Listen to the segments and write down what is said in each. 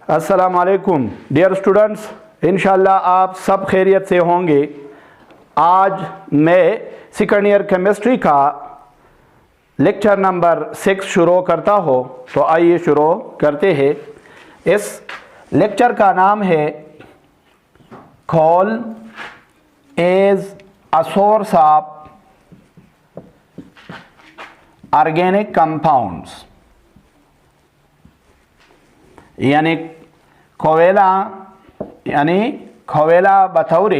अस्सलाम वालेकुम dear students, इंशाल्लाह आप सब खैरियत से होंगे। आज मैं सेकंड ईयर केमिस्ट्री का लेक्चर नंबर 6 शुरू करता हूँ। तो आइए शुरू करते हैं। इस लेक्चर का नाम है coal as a source of organic compounds, यानी कोवेला बतौर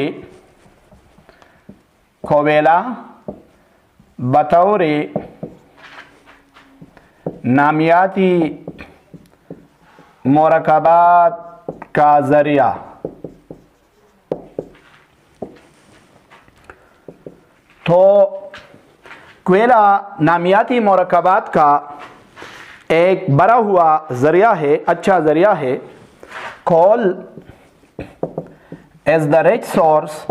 नामियाती मरकबात का ज़रिया। तो कोयला नामियाती मरकबात का एक बड़ा हुआ ज़रिया है, अच्छा ज़रिया है। कोल is the rich source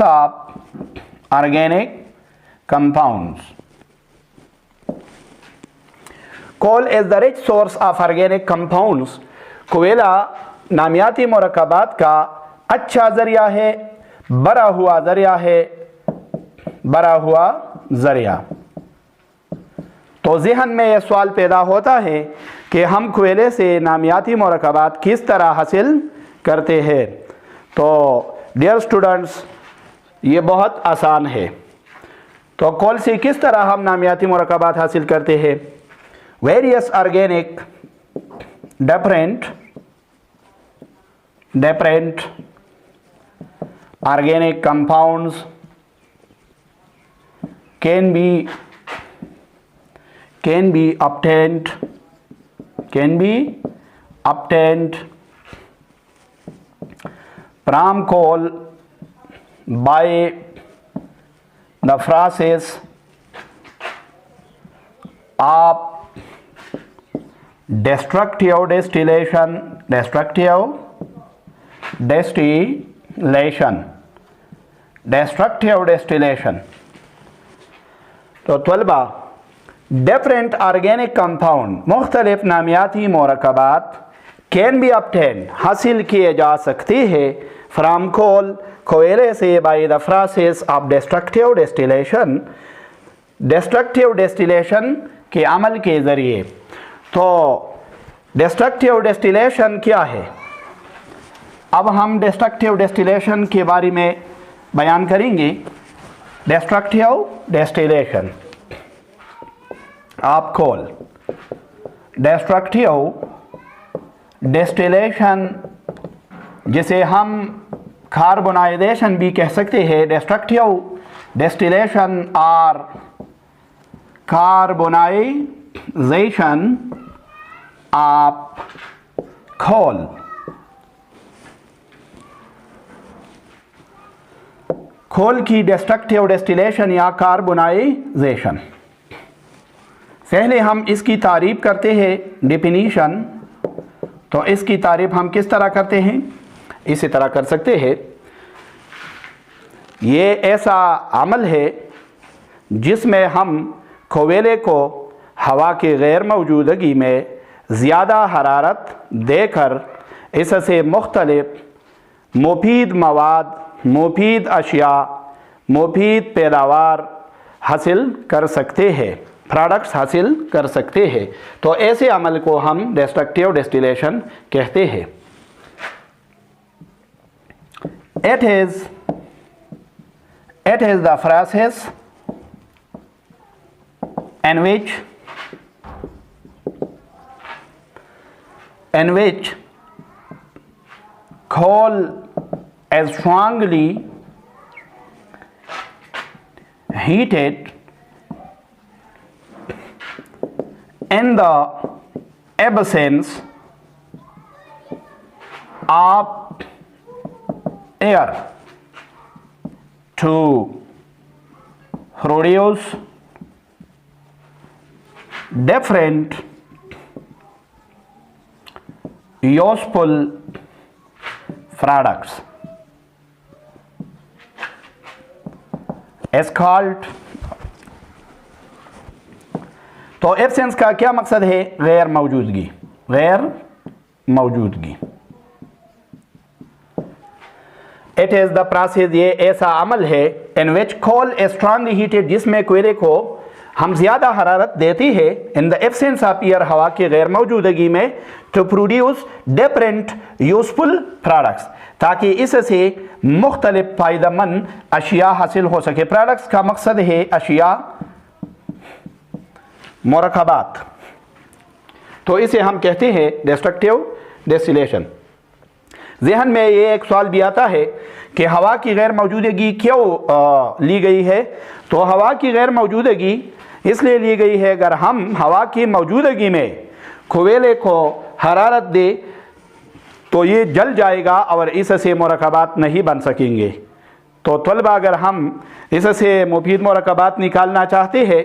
of organic compounds. Coal is the rich source of organic compounds. कोयला नामियाती मरकबात का अच्छा ज़रिया है, बड़ा हुआ ज़रिया। तो ज़हन में यह सवाल पैदा होता है कि हम कोयले से नामियाती मरकबात किस तरह हासिल करते हैं। तो डियर स्टूडेंट्स, ये बहुत आसान है। तो कोल से किस तरह हम नामियाती मरकबात हासिल करते हैं? Various organic different organic compounds can be obtained from coal by the process of destructive distillation। तो तलबा, डिफरेंट ऑर्गेनिक कंपाउंड मुख्तलिफ नामियाती मरकबात कैन बी ऑब्टेन हासिल किए जा सकते हैं फ्राम कोल कोयले से by the process of destructive distillation के अमल के ज़रिए। तो डिस्ट्रक्टिव डिस्टिलेशन क्या है? अब हम डिस्ट्रक्टिव डिस्टिलेशन के बारे में बयान करेंगे। Destructive distillation of coal, destructive distillation जिसे हम कार्बोनाइजेशन भी कह सकते हैं। डिस्ट्रक्टिव डिस्टिलेशन और कार्बोनाइजेशन ऑफ कोल। कोल की डिस्ट्रक्टिव डिस्टिलेशन या कार्बोनाइजेशन, पहले हम इसकी तारीफ करते हैं, डेफिनीशन। तो इसकी तारीफ हम किस तरह करते हैं? इसी तरह कर सकते हैं। ये ऐसा अमल है जिसमें हम कोयले को हवा की गैर मौजूदगी में ज़्यादा हरारत देकर इससे मुख्तलिफ मुफीद मवाद, मुफीद अशिया, मुफीद पैदावार हासिल कर सकते हैं, प्रोडक्ट्स हासिल कर सकते हैं। तो ऐसे अमल को हम डिस्ट्रक्टिव डिस्टिलेशन कहते हैं। It is the process in which coal is strongly heated in the absence of air to produce different useful products is called। तो एब्सेंस का क्या मकसद है? गैर मौजूदगी। गैर मौजूदगी। इट इज़ द प्रोसेस, ये ऐसा अमल है, in which coal is strongly heated, जिसमें कोयले को हम ज़्यादा हरारत देती है, in the absence of air, हवा की गैर मौजूदगी में, to produce different useful products, ताकि इससे मुख्तलिफ फ़ायदेमंद अशिया हासिल हो सके। प्रोडक्ट्स का मकसद है अशिया, मुरक्कबात, तो इसे हम कहते हैं डिस्ट्रक्टिव डिस्टिलेशन। जहन में ये एक सवाल भी आता है कि हवा की गैर मौजूदगी क्यों ली गई है। तो हवा की गैर मौजूदगी इसलिए ली गई है, अगर हम हवा की मौजूदगी में कोयले को हरारत दे तो ये जल जाएगा और इससे मुरक्कबात नहीं बन सकेंगे। तो तलबा अगर हम इससे मुफीद मुरक्कबात निकालना चाहते हैं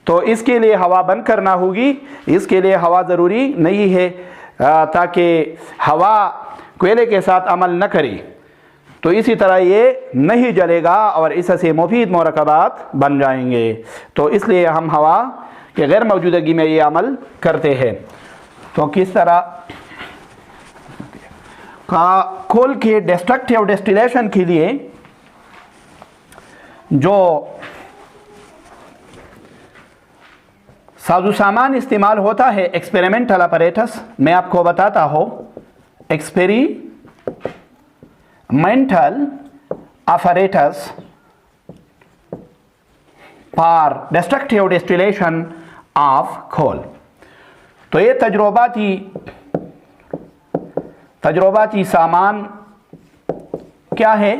तो इसके लिए हवा बंद करना होगी। इसके लिए हवा ज़रूरी नहीं है, ताकि हवा कोयले के साथ अमल न करे तो इसी तरह ये नहीं जलेगा और इससे मुफीद मुरक्कबात बन जाएंगे। तो इसलिए हम हवा के गैर मौजूदगी में ये अमल करते हैं। तो किस तरह का कोल के डिस्ट्रक्टिव डिस्टिलेशन के लिए जो साजो सामान इस्तेमाल होता है, एक्सपेरिमेंटल अपरेटस, मैं आपको बताता हूँ। Experimental apparatus for destructive distillation of coal। तो ये तजुर्बाती सामान क्या है?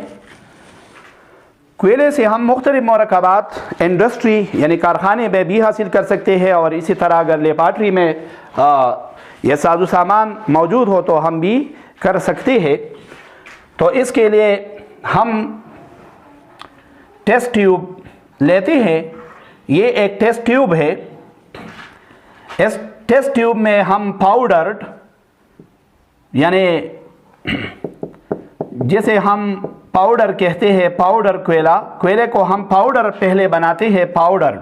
कोयले से हम मुख्तलिफ मुरक्कबात इंडस्ट्री यानी कारखाने में भी हासिल कर सकते हैं, और इसी तरह अगर लेबॉरेटरी में यह साजो सामान मौजूद हो तो हम भी कर सकते हैं। तो इसके लिए हम टेस्ट ट्यूब लेते हैं। ये एक टेस्ट ट्यूब है। इस टेस्ट ट्यूब में हम पाउडर्ड यानी जैसे हम पाउडर कहते हैं, पाउडर कोयले को हम पाउडर पहले बनाते हैं, पाउडर्ड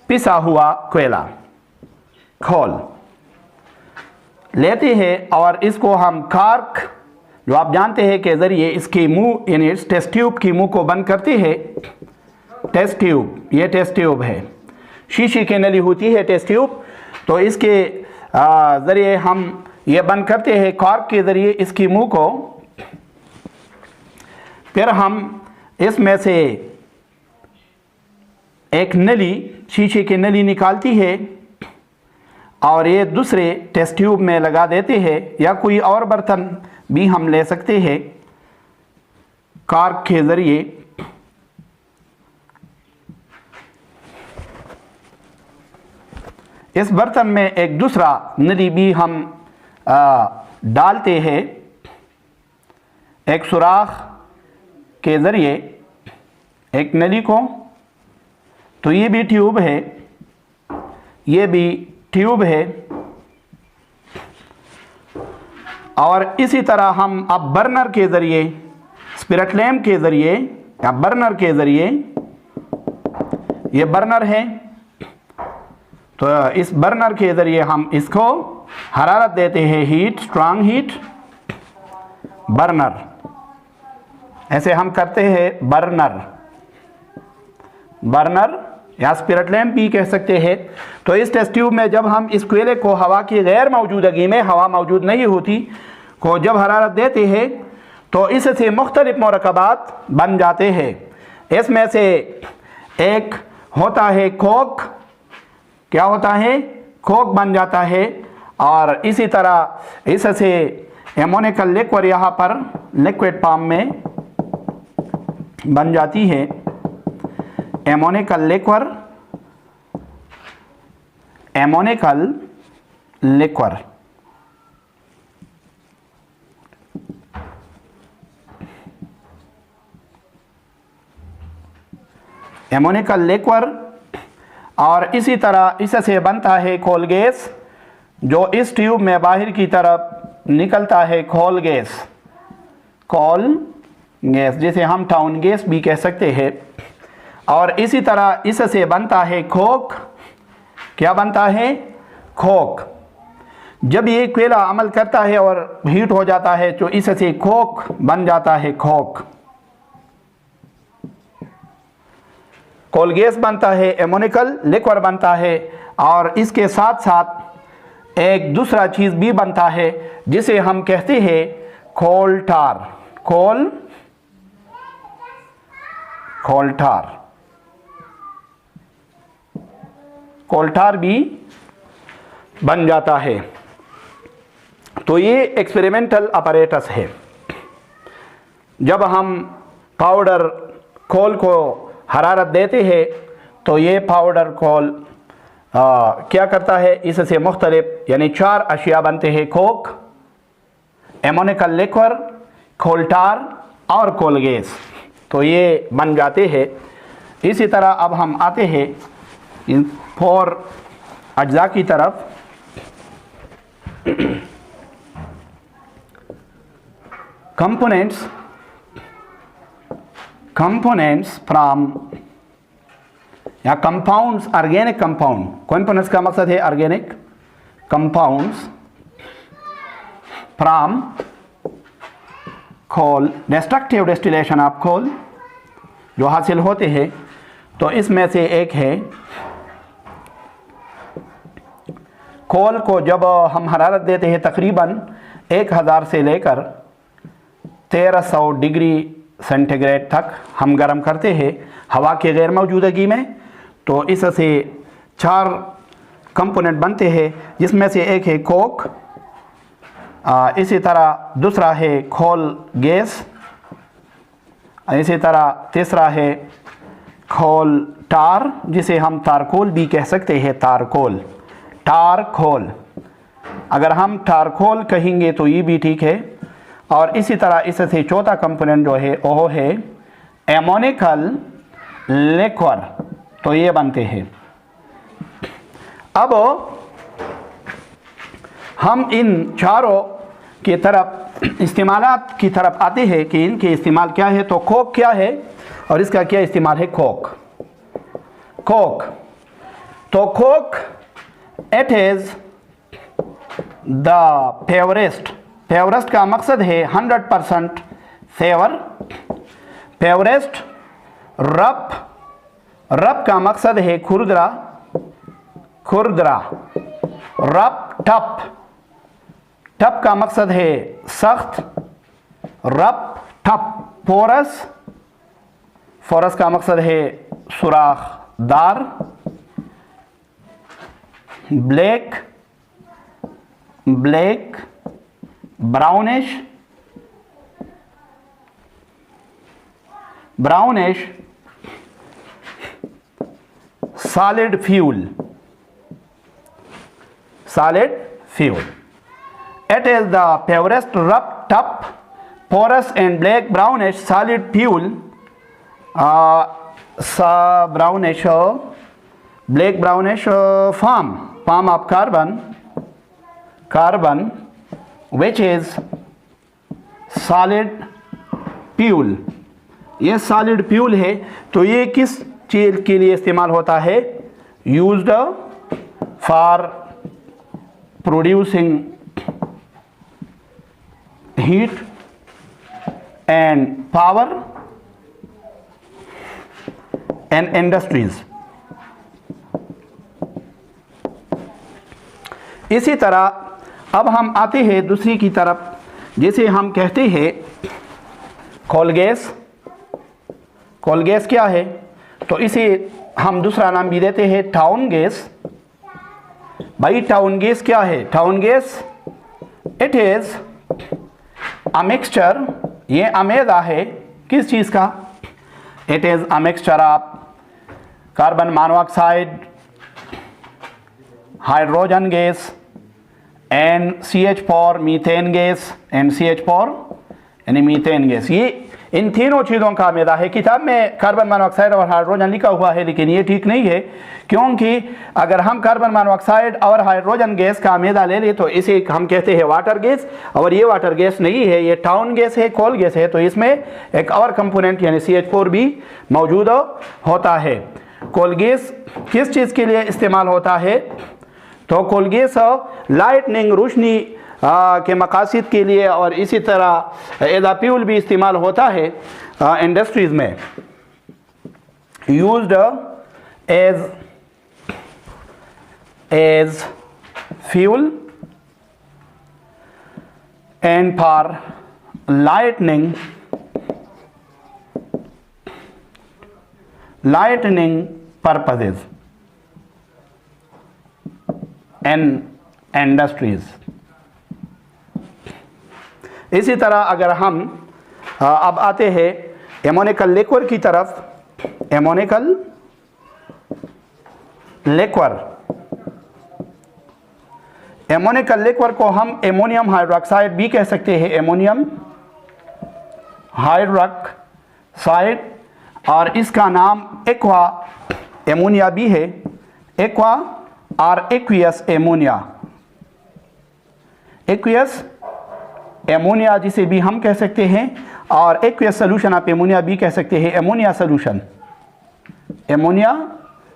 पिसा हुआ कोयला खोल लेते हैं, और इसको हम कार्क जो आप जानते हैं के ज़रिए इसके मुंह यानी इस टेस्ट ट्यूब की मुंह को बंद करते हैं। टेस्ट ट्यूब, ये टेस्ट ट्यूब है, शीशे की नली होती है टेस्ट ट्यूब, तो इसके ज़रिए हम ये बंद करते हैं कॉर्क के ज़रिए इसकी मुंह को। फिर हम इसमें से एक नली, शीशे की नली निकालती है और ये दूसरे टेस्ट ट्यूब में लगा देते हैं, या कोई और बर्तन भी हम ले सकते हैं कॉर्क के ज़रिए। इस बर्तन में एक दूसरा नली भी हम डालते हैं एक सुराख के ज़रिए एक नली को। तो ये भी ट्यूब है, ये भी ट्यूब है, और इसी तरह हम अब बर्नर के ज़रिए, स्पिरिट लैम्प के ज़रिए या बर्नर के ज़रिए, ये बर्नर है, तो इस बर्नर के ज़रिए हम इसको हरारत देते हैं, हीट, स्ट्रांग हीट, बर्नर, ऐसे हम करते हैं बर्नर या स्पिरिट लैम्प भी कह सकते हैं। तो इस टेस्ट ट्यूब में जब हम इस कोयले को हवा की गैर मौजूदगी में, हवा मौजूद नहीं होती, को जब हरारत देते हैं तो इससे मुख्तलिफ मुरक्कबात बन जाते हैं। इसमें से एक होता है कोक, क्या होता है? कोक बन जाता है, और इसी तरह इससे एमोनिकल लिक्विड यहाँ पर लिक्विड फॉर्म में बन जाती है, एमोनिकल लिक्विड, और इसी तरह इससे बनता है कोल गैस, जो इस ट्यूब में बाहर की तरफ निकलता है, कोल गैस जिसे हम टाउन गैस भी कह सकते हैं। और इसी तरह इससे बनता है कोक, क्या बनता है? कोक। जब ये कोयला अमल करता है और हीट हो जाता है तो इससे कोक बन जाता है, कोक। कोल गैस बनता है, एमोनिकल लिक्विड बनता है, और इसके साथ साथ एक दूसरा चीज़ भी बनता है जिसे हम कहते हैं कोल टार। कोल टार, कोल टार भी बन जाता है। तो ये एक्सपेरिमेंटल अपैरेटस है। जब हम पाउडर कोल को हरारत देते हैं तो ये पाउडर कोल क्या करता है, इससे मुख्तलिफ यानी 4 अशिया बनते हैं, कोक, एमोनिकल लिक्विड, कोल टार और कोल गैस। तो ये बन जाते हैं। इसी तरह अब हम आते हैं इन 4 अज्जा की तरफ। कंपोनेंट्स फ्रॉम या कंपाउंड्स, ऑर्गेनिक कंपाउंड। कंपोनेंट्स का मकसद है organic compounds from coal, destructive distillation of coal जो हासिल होते हैं। तो इसमें से एक है कोल को जब हम हरारत देते हैं तकरीबन 1000 से लेकर 1300 डिग्री सेंटीग्रेड तक हम गर्म करते हैं हवा की गैर मौजूदगी में, तो इससे 4 कंपोनेंट बनते हैं, जिसमें से एक है कोक, इसी तरह दूसरा है कोल गैस, इसी तरह तीसरा है कोल टार जिसे हम तारकोल भी कह सकते हैं, तारकोल, टारकोल। अगर हम टारकोल कहेंगे तो ये भी ठीक है। और इसी तरह इससे चौथा कंपोनेंट जो है वो है एमोनिकल लिक्विड। तो ये बनते हैं। अब हम इन चारों की तरफ इस्तेमालात की तरफ आते हैं कि इनके इस्तेमाल क्या है। तो कोक क्या है और इसका क्या इस्तेमाल है? कोक तो कोक इट इज़ द फेवरेस्ट का मकसद है 100% फेवरेस्ट। रब का मकसद है खुरदरा। रब टप का मकसद है सख्त। रब टप फोरस का मकसद है सुराखदार। Black brownish solid fuel. It is the purest, rough, tough, porous and black brownish solid fuel. Black brownish form of carbon which is solid fuel। ये सॉलिड फ्यूल है। तो ये किस चीज़ के लिए इस्तेमाल होता है? Used for producing heat and power and industries। इसी तरह अब हम आते हैं दूसरी की तरफ जिसे हम कहते हैं कोल गैस क्या है? तो इसे हम दूसरा नाम भी देते हैं टाउन गैस। भाई टाउन गैस क्या है? Town gas it is a mixture, ये अमेदा है किस चीज़ का? It is a mixture of carbon monoxide, hydrogen gas and CH4 methane gas and CH4 यानी मीथेन गैस। ये इन तीनों चीज़ों का अमेदा है। किताब में कार्बन मोनोऑक्साइड और हाइड्रोजन लिखा हुआ है, लेकिन ये ठीक नहीं है, क्योंकि अगर हम कार्बन मोनोऑक्साइड और हाइड्रोजन गैस का अमेदा ले लें तो इसे हम कहते हैं वाटर गैस, और ये वाटर गैस नहीं है, ये टाउन गैस है, कोल गैस है। तो इसमें एक और कंपोनेंट यानी CH4 भी मौजूद होता है। कोलगेस किस चीज़ के लिए इस्तेमाल होता है? तो कोलगेस लाइटनिंग रोशनी के मकासद के लिए और इसी तरह एज अ फ्यूल भी इस्तेमाल होता है इंडस्ट्रीज़ में। Used as fuel and for lightning purposes in industries। इसी तरह अगर हम अब आते हैं एमोनिकल लिक्वर की तरफ। एमोनिकल लिक्वर, एमोनिकल लिक्वर को हम एमोनियम हाइड्रोक्साइड भी कह सकते हैं, एमोनियम हाइड्रोक्साइड, और इसका नाम एक्वा एमोनिया भी है, एक्वा और एक्वियस एमोनिया। एक्वियस एमोनिया जिसे भी हम कह सकते हैं, और एक्वियस सोल्यूशन ऑफ एमोनिया भी कह सकते हैं, एमोनिया सोल्यूशन। एमोनिया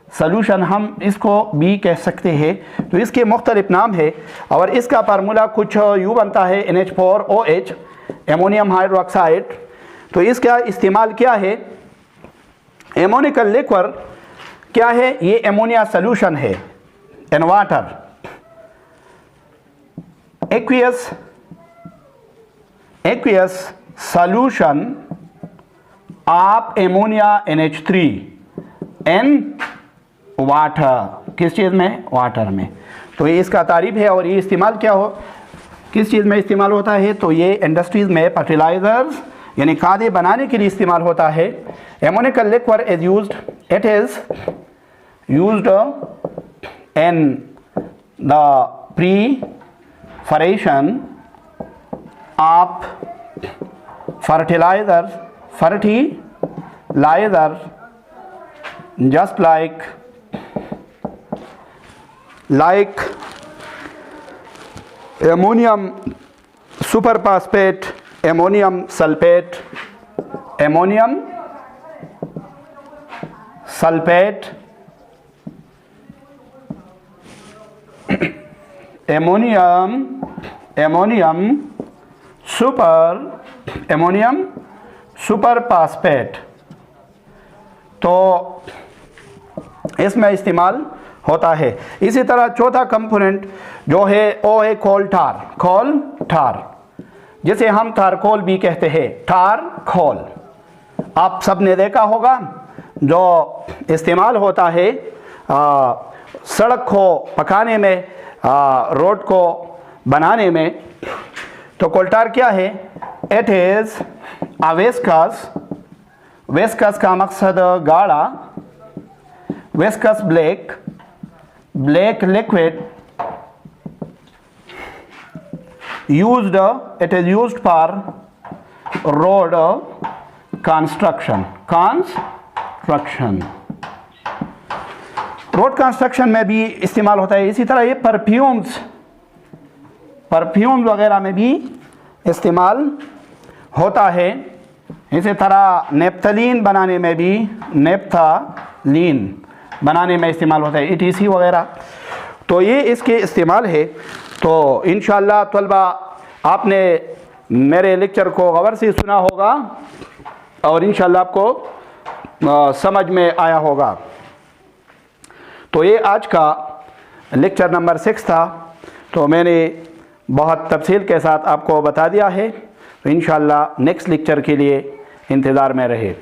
सोल्यूशन हम इसको भी कह सकते हैं। तो इसके मुख्तलिफ नाम है और इसका फार्मूला कुछ यूँ बनता है NH4OH, एमोनियम हाइड्रोक्साइड। तो इसका इस्तेमाल क्या है? एमोनिकल लिक्वर क्या है? ये एमोनिया सोल्यूशन है in water. Aqueous solution of ammonia NH3 in water. किस चीज़ में? वाटर में। तो ये इसका तारीफ है और ये इस्तेमाल क्या हो, किस चीज़ में इस्तेमाल होता है? तो ये इंडस्ट्रीज़ में फर्टिलाइज़र्स यानी खादें बनाने के लिए इस्तेमाल होता है। Ammoniacal liquor is used, it is used in the preparation of fertilizers just like ammonium superphosphate, ammonium sulfate, ammonium superphosphate. तो इसमें इस्तेमाल होता है। इसी तरह चौथा कंपोनेंट जो है वो है कोल ठार, जिसे हम थारकोल भी कहते हैं, ठार-खोल। आप सब ने देखा होगा जो इस्तेमाल होता है सड़क को पकाने में, रोड को बनाने में। तो कोल्टार क्या है? इट इज़ अ वेस्कस का मकसद गाढ़ा, viscous black liquid used, it is used for road construction। Road construction में भी इस्तेमाल होता है। इसी तरह ये परफ्यूम्स वगैरह में भी इस्तेमाल होता है। इसी तरह नेप्थलीन बनाने में भी, नेप्थलीन बनाने में इस्तेमाल होता है, ETC वगैरह। तो ये इसके इस्तेमाल है। तो इंशाअल्लाह तलबा आपने मेरे लेक्चर को गौर से सुना होगा और इंशाअल्लाह आपको समझ में आया होगा। तो ये आज का लेक्चर नंबर 6 था। तो मैंने बहुत तफसील के साथ आपको बता दिया है। तो इंशाअल्लाह नेक्स्ट लेक्चर के लिए इंतज़ार में रहे।